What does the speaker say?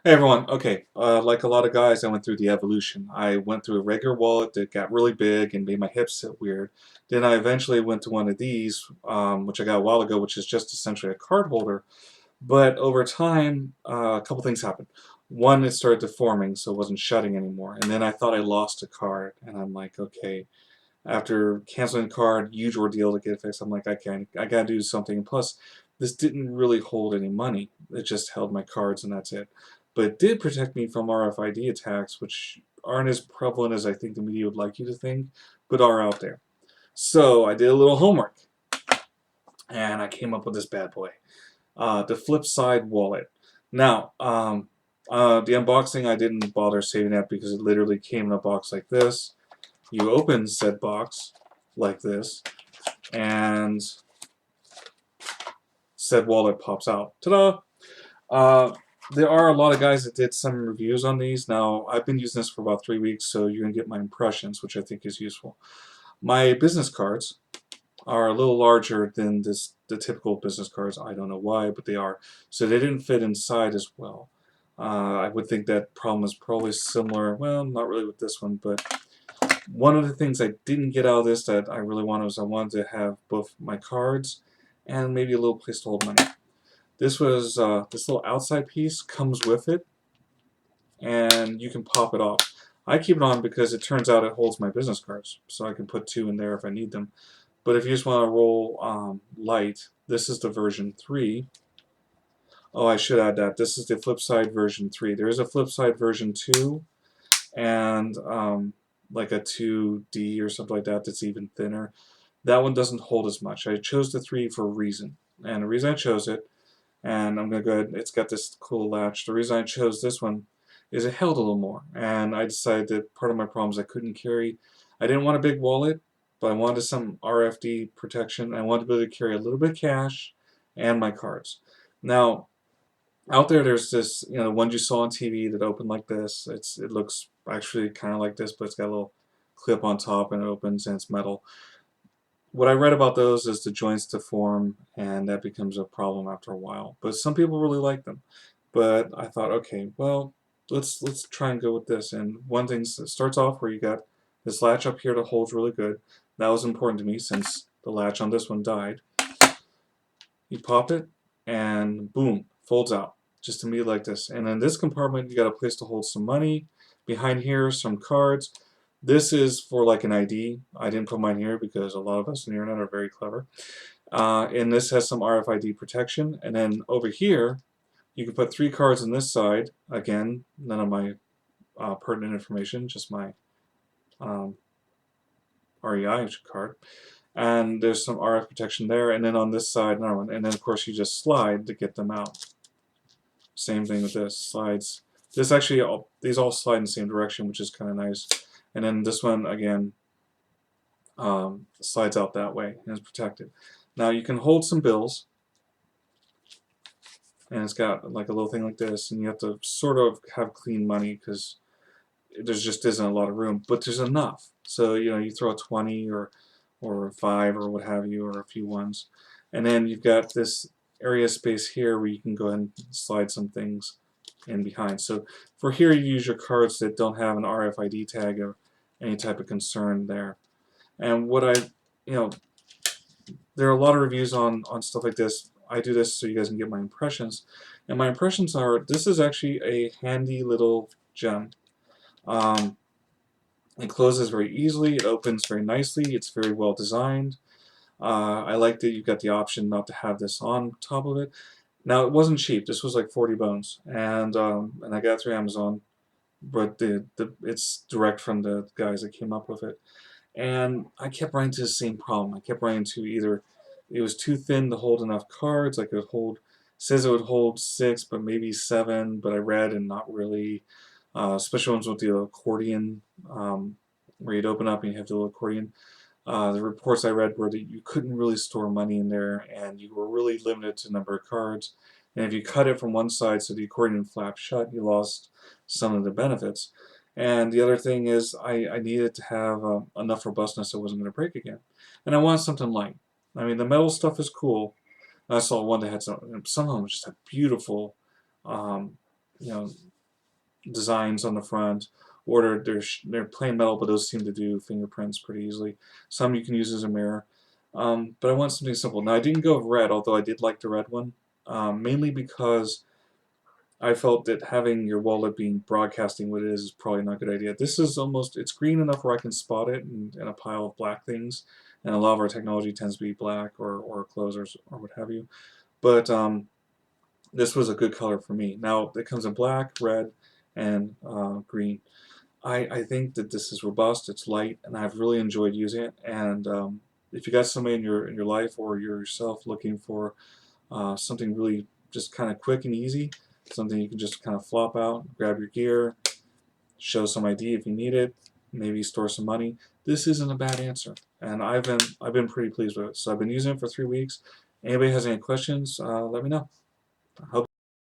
Hey everyone, okay, like a lot of guys, I went through the evolution. I went through a regular wallet that got really big and made my hips sit weird. Then I eventually went to one of these, which I got a while ago, which is just essentially a card holder. But over time, a couple things happened. One, it started deforming, so it wasn't shutting anymore. And then I thought I lost a card, and I'm like, okay. After canceling the card, huge ordeal to get it fixed. I'm like, I gotta do something. Plus, this didn't really hold any money. It just held my cards and that's it. But it did protect me from RFID attacks, which aren't as prevalent as I think the media would like you to think, but are out there. So I did a little homework, and I came up with this bad boy, the Flipside wallet. Now, the unboxing, I didn't bother saving that because it literally came in a box like this. You open said box like this, and said wallet pops out. Ta-da! There are a lot of guys that did some reviews on these. Now, I've been using this for about 3 weeks, so you're going to get my impressions, which I think is useful. My business cards are a little larger than the typical business cards. I don't know why, but they are. So they didn't fit inside as well. I would think that problem is probably similar, well, not really with this one, but one of the things I didn't get out of this that I really wanted was I wanted to have both my cards and maybe a little place to hold money. This was this little outside piece comes with it, and you can pop it off. I keep it on because it turns out it holds my business cards, so I can put 2 in there if I need them. But if you just want to roll light, this is the version 3. Oh, I should add that. This is the Flipside version 3. There is a Flipside version 2, and like a 2D or something like that that's even thinner. That one doesn't hold as much. I chose the 3 for a reason. And the reason I chose it, and I'm going to go ahead, it's got this cool latch. The reason I chose this one is it held a little more. And I decided that part of my problem is I couldn't carry, I didn't want a big wallet, but I wanted some RFID protection. I wanted to be able to carry a little bit of cash and my cards. Now, out there's this, the ones you saw on TV that open like this. It looks actually kind of like this, but it's got a little clip on top and it opens and it's metal. What I read about those is the joints deform and that becomes a problem after a while. But some people really like them. But I thought, okay, well, let's try and go with this. And one thing starts off where you got this latch up here that holds really good. That was important to me since the latch on this one died. You pop it and boom, folds out. Just to me like this. And in this compartment, you got a place to hold some money. Behind here, some cards. This is for like an ID. I didn't put mine here because a lot of us on the internet are very clever. And this has some RFID protection. And then over here, you can put 3 cards on this side. Again, none of my pertinent information, just my REI card. And there's some RF protection there. And then on this side, another one. And then, of course, you just slide to get them out. Same thing with this, slides. This actually, these all slide in the same direction, which is kind of nice. And then this one, again, slides out that way and is protected. Now you can hold some bills, and it's got like a little thing like this, and you have to sort of have clean money because there just isn't a lot of room, but there's enough. So, you throw a 20 or 5 or what have you, or a few ones. And then you've got this area space here where you can go ahead and slide some things in behind. So for here you use your cards that don't have an RFID tag or any type of concern there. And what there are a lot of reviews on stuff like this. I do this so you guys can get my impressions. And my impressions are, this is actually a handy little gem. It closes very easily, it opens very nicely, it's very well designed. I like that you've got the option not to have this on top of it. Now, it wasn't cheap. This was like 40 bones, and I got it through Amazon, but it's direct from the guys that came up with it. And I kept running into the same problem. I kept running into either it was too thin to hold enough cards. Like says it would hold 6, but maybe 7. But I read and not really. Especially ones with the accordion, where you'd open up and you have the little accordion. The reports I read were that you couldn't really store money in there, and you were really limited to the number of cards. And if you cut it from one side so the accordion flapped shut, you lost some of the benefits. And the other thing is I needed to have enough robustness so it wasn't going to break again. And I wanted something light. I mean, the metal stuff is cool. I saw one that had some of them just had beautiful, you know, designs on the front, or they're plain metal, but those seem to do fingerprints pretty easily. Some you can use as a mirror. But I want something simple. Now I didn't go with red, although I did like the red one, mainly because I felt that having your wallet being broadcasting what it is probably not a good idea. This is almost, it's green enough where I can spot it in a pile of black things, and a lot of our technology tends to be black or clothes or what have you. But this was a good color for me. Now it comes in black, red, and green. I think that this is robust, it's light, and I've really enjoyed using it. And if you got somebody in your life or yourself looking for something really just kind of quick and easy, something you can just kind of flop out, grab your gear, show some ID if you need it, maybe store some money. This isn't a bad answer, and I've been pretty pleased with it. So I've been using it for 3 weeks. Anybody has any questions? Let me know. I hope